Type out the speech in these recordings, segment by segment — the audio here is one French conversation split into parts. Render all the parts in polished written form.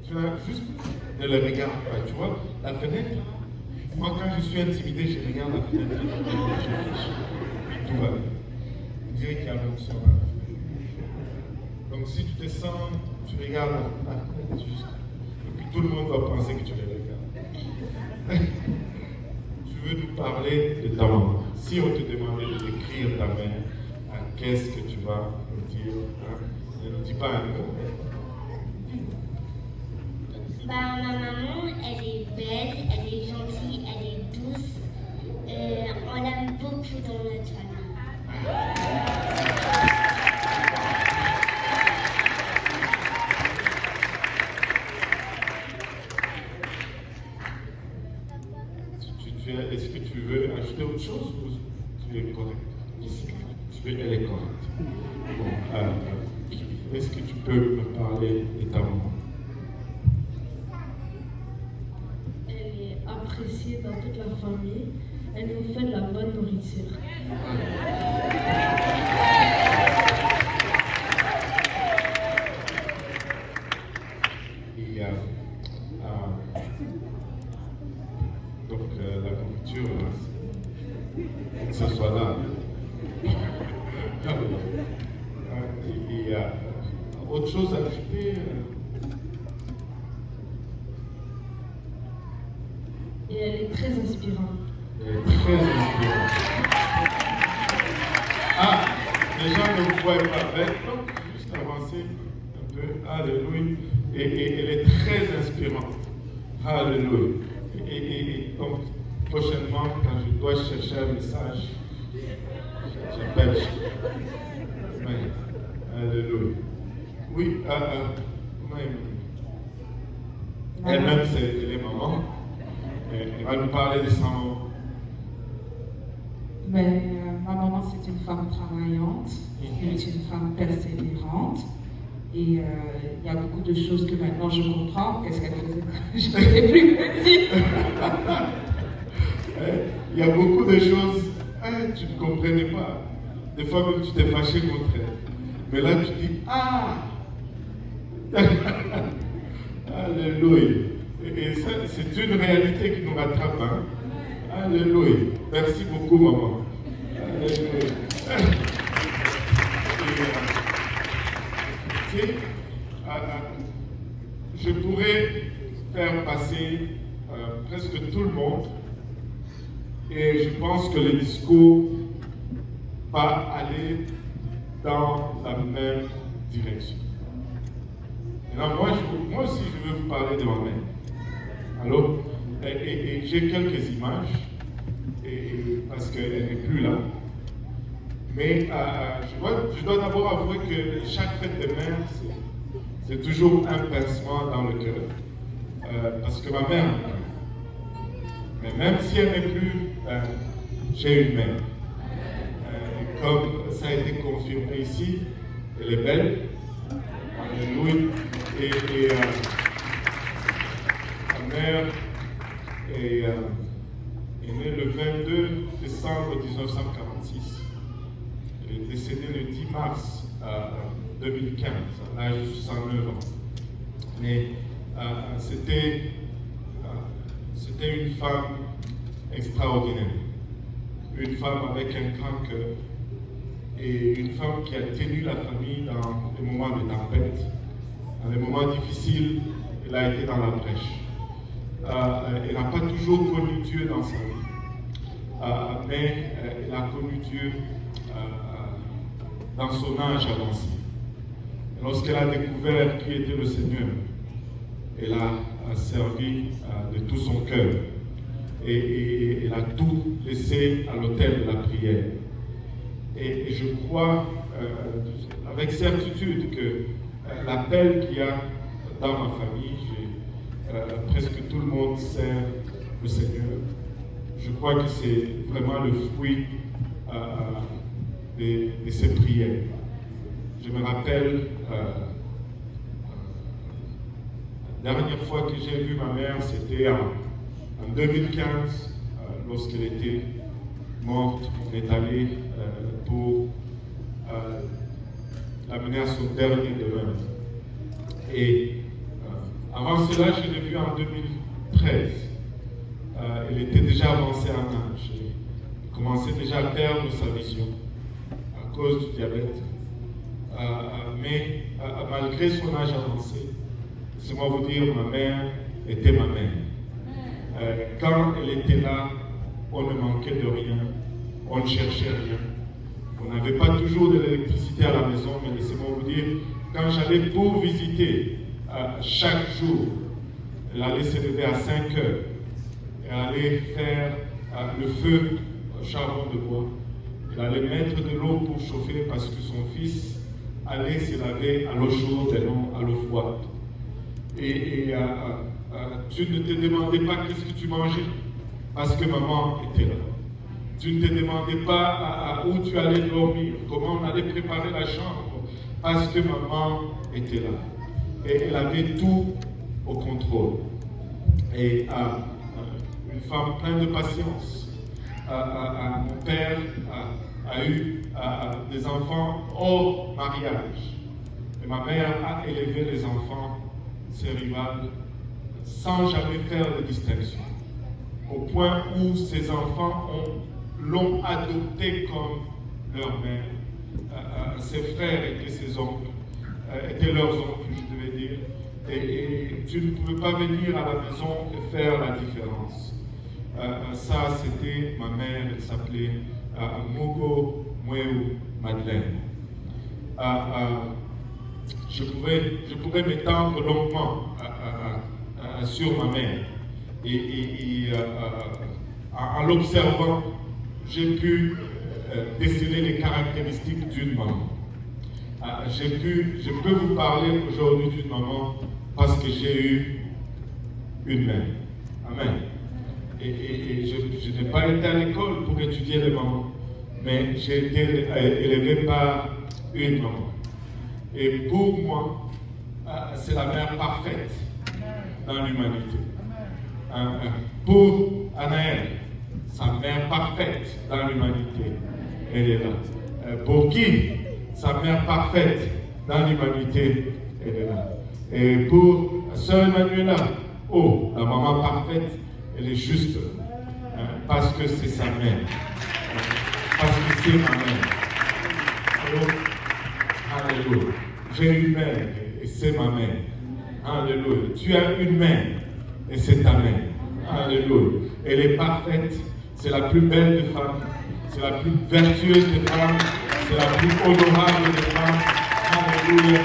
Tu as juste ne le regardes pas, tu vois, la fenêtre. Moi, quand je suis intimidé, je regarde la fenêtre. Puis tout va bien. On dirait qu'il y a l'onction à la fenêtre. Donc si tu te sens, tu regardes la fenêtre juste. Et puis tout le monde va penser que tu les regardes. Tu veux nous parler de ta maman. Si on te demandait de décrire ta mère, qu'est-ce que tu vas nous dire? Ne nous dis pas un mot. Ma maman, elle est belle, elle est gentille, elle est douce. On l'aime beaucoup dans notre famille. Est-ce que tu veux ajouter autre chose ou tu es correct? Elle est correcte. Bon, est-ce que tu peux me parler de ta maman? Elle est appréciée dans toute la famille. Elle nous fait de la bonne nourriture. Et, donc la nourriture, que ce soit là. Et autre chose à ajouter? Et elle est très inspirante. Elle est très inspirante. Ah, les gens ne vous voient pas. Donc, juste avancer un peu. Alléluia. Et elle est très inspirante. Alléluia. Et donc, prochainement, quand je dois chercher un message, j'appelle. Alléluia. Oui, elle-même, elle est maman. Elle va nous parler de sa maman. Mais ma maman, c'est une femme travaillante, c'est une femme persévérante. Et il y a beaucoup de choses que maintenant je comprends. Qu'est-ce qu'elle faisait quand je n'étais plus petite? Il y a beaucoup de choses que tu ne comprenais pas. Des fois même tu t'es fâché contre elle. Mais là tu dis, ah! Alléluia. Et ça, c'est une réalité qui nous rattrape. Hein? Alléluia. Merci beaucoup, maman. Alléluia. Je pourrais faire passer presque tout le monde. Et je pense que le discours va aller dans la même direction. Maintenant, moi aussi, je veux vous parler de ma mère. Alors, et j'ai quelques images, parce qu'elle n'est plus là. Mais je dois d'abord avouer que chaque fête de mère, c'est toujours un pincement dans le cœur. Parce que ma mère, mais même si elle n'est plus, j'ai une mère. Comme ça a été confirmé ici, elle est belle. Alléluia. Et ma mère est née le 22 décembre 1946. Elle est décédée le 10 mars 2015, à l'âge de 69 ans. Mais c'était une femme extraordinaire. Une femme avec un grand cœur. Et une femme qui a tenu la famille dans les moments de tempête. Dans les moments difficiles, elle a été dans la brèche. Elle n'a pas toujours connu Dieu dans sa vie. Mais elle a connu Dieu dans son âge avancé. Lorsqu'elle a découvert qui était le Seigneur, elle a servi de tout son cœur. Et elle a tout laissé à l'autel de la prière. Et je crois avec certitude que l'appel qu'il y a dans ma famille, presque tout le monde sert le Seigneur. Je crois que c'est vraiment le fruit de ces prières. Je me rappelle, la dernière fois que j'ai vu ma mère, c'était en 2015, lorsqu'elle était morte. On est allé pour l'amener à son dernier demeure. Et Avant cela, je l'ai vue en 2013. Elle était déjà avancée en âge. Elle commençait déjà à perdre sa vision à cause du diabète. Mais malgré son âge avancé, laissez-moi vous dire, ma mère était ma mère. Quand elle était là, on ne manquait de rien, on ne cherchait rien. On n'avait pas toujours de l'électricité à la maison, mais laissez-moi vous dire, quand j'allais pour visiter chaque jour, elle allait se lever à 5 heures. Elle allait faire le feu au charbon de bois. Elle allait mettre de l'eau pour chauffer parce que son fils allait se laver à l'eau chaude et non à l'eau froide. Et tu ne te demandais pas qu'est-ce que tu mangeais parce que maman était là. Tu ne te demandais pas où tu allais dormir, comment on allait préparer la chambre parce que maman était là. Et elle avait tout au contrôle. Et une femme pleine de patience. Mon père a eu des enfants hors mariage. Et ma mère a élevé les enfants cérébrales sans jamais faire de distinction. Au point où ces enfants l'ont adopté comme leur mère. Ses frères étaient ses oncles, étaient leurs oncles, je devais dire. Et tu ne pouvais pas venir à la maison et faire la différence. Ça, c'était ma mère, elle s'appelait Mogo Mweu Madeleine. Je pourrais m'étendre longuement sur ma mère. Et en l'observant, j'ai pu déceler les caractéristiques d'une maman. Je peux vous parler aujourd'hui d'une maman parce que j'ai eu une mère. Amen. Et je n'ai pas été à l'école pour étudier les mamans, mais j'ai été élevé par une maman. Et pour moi, c'est la mère parfaite dans l'humanité. Pour Anaël, sa mère parfaite dans l'humanité, elle est là. Pour qui? Sa mère parfaite dans l'humanité, elle est là. Et pour Sœur Emmanuela, oh, la maman parfaite, elle est juste parce que c'est sa mère. Parce que c'est ma mère. Oh, alléluia. J'ai une mère et c'est ma mère. Alléluia. Tu as une mère et c'est ta mère. Alléluia. Elle est parfaite. C'est la plus belle des femmes. C'est la plus vertueuse des femmes. C'est la plus honorable des femmes. Alléluia.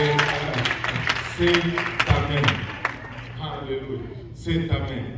Et c'est ta mère. Alléluia. C'est ta mère.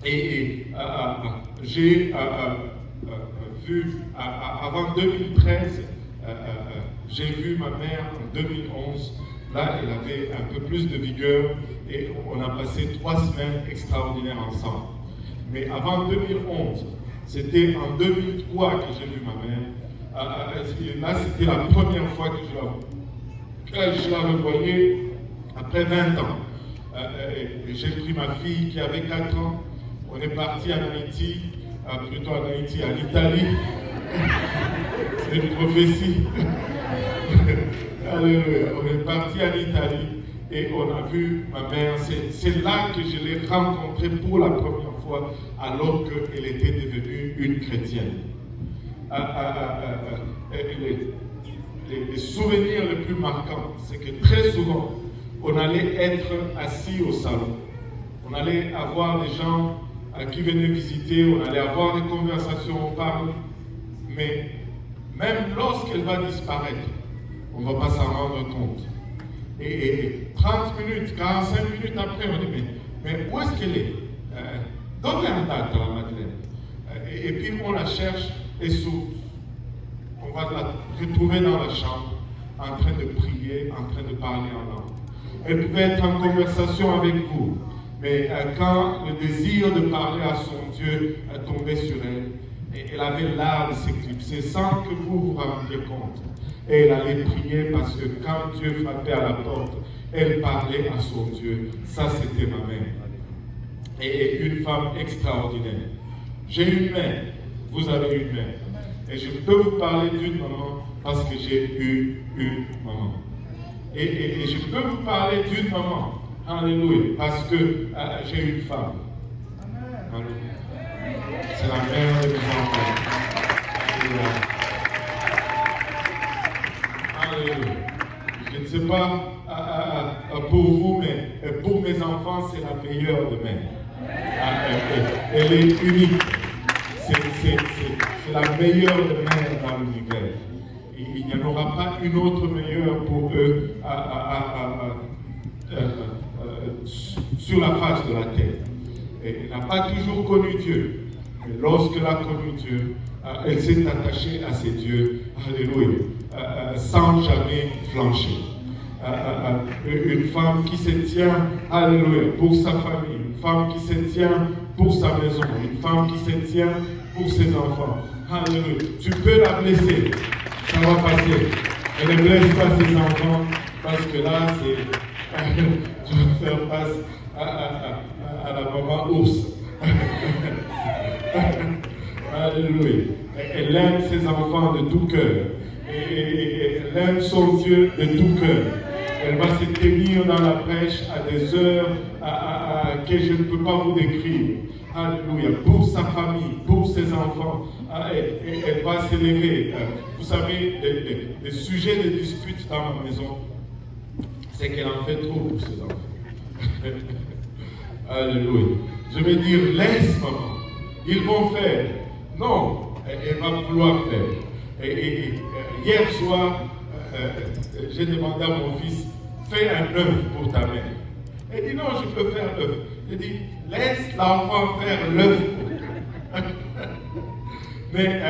Et j'ai vu, avant 2013, j'ai vu ma mère en 2011. Là, elle avait un peu plus de vigueur et on a passé 3 semaines extraordinaires ensemble. Mais avant 2011, c'était en 2003 que j'ai vu ma mère. Là, c'était la première fois que je la revoyais après 20 ans. J'ai pris ma fille qui avait 4 ans. On est parti en Haïti, plutôt en Haïti, en Italie. C'est une prophétie. Alléluia. On est parti en Italie et on a vu ma mère. C'est là que je l'ai rencontrée pour la première fois, alors qu'elle était devenue une chrétienne. Les souvenirs les plus marquants, c'est que très souvent, on allait être assis au salon. On allait avoir des gens qui venaient visiter, on allait avoir des conversations, on parle. Mais même lorsqu'elle va disparaître, on ne va pas s'en rendre compte. Et 30 minutes, 45 minutes après, on dit, mais où est-ce qu'elle est? Donne la date à la Madeleine. Et puis on la cherche et on va la retrouver dans la chambre, en train de prier, en train de parler en langue. Elle pouvait être en conversation avec vous, mais quand le désir de parler à son Dieu tombait sur elle, elle avait l'art de s'éclipser sans que vous vous rendiez compte. Et elle allait prier parce que quand Dieu frappait à la porte, elle parlait à son Dieu. Ça, c'était ma mère. Et une femme extraordinaire. J'ai une mère, vous avez une mère. Et je peux vous parler d'une maman parce que j'ai eu une maman. Et je peux vous parler d'une maman Alléluia. Parce que j'ai une femme. Alléluia. C'est la mère de mes enfants. Alléluia. Je ne sais pas pour vous, mais pour mes enfants, c'est la meilleure de mères. Elle est unique. C'est la meilleure de mères dans l'univers. Il n'y en aura pas une autre meilleure pour eux sur la face de la terre. Et elle n'a pas toujours connu Dieu. Mais lorsqu'elle a connu Dieu, elle s'est attachée à ses dieux. Alléluia. Sans jamais flancher. Une femme qui se tient, alléluia, pour sa famille. Une femme qui se tient pour sa maison. Une femme qui se tient pour ses enfants. Alléluia. Tu peux la blesser. Ça va passer. Elle ne blesse pas ses enfants parce que là, tu vas faire face à la maman ours. Alléluia. Elle aime ses enfants de tout cœur. Et elle aime son Dieu de tout cœur. Elle va se tenir dans la brèche à des heures que je ne peux pas vous décrire. Alléluia. Pour sa famille, pour ses enfants, elle va s'élever. Vous savez, les sujets de dispute dans ma maison, c'est qu'elle en fait trop pour ses enfants. Alléluia. Je vais dire, laisse maman. Ils vont faire. Non, elle va vouloir faire. Et hier soir, j'ai demandé à mon fils, fais un œuf pour ta mère. Il dit, non, je peux faire l'œuf. J'ai dit, laisse l'enfant faire l'œuf. Mais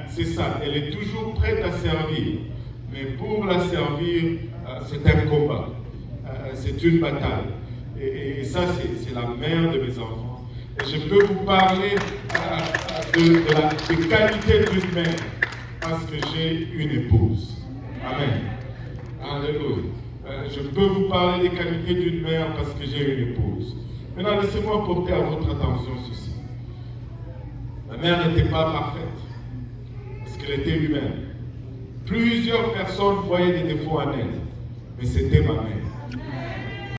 c'est ça, elle est toujours prête à servir. Mais pour la servir, c'est un combat. C'est une bataille. Et ça, c'est la mère de mes enfants. Et je peux vous parler des qualités d'une mère. Parce que j'ai une épouse. Amen. Alléluia. Je peux vous parler des qualités d'une mère parce que j'ai une épouse. Maintenant, laissez-moi porter à votre attention ceci. Ma mère n'était pas parfaite. Parce qu'elle était humaine. Plusieurs personnes voyaient des défauts en elle. Mais c'était ma mère.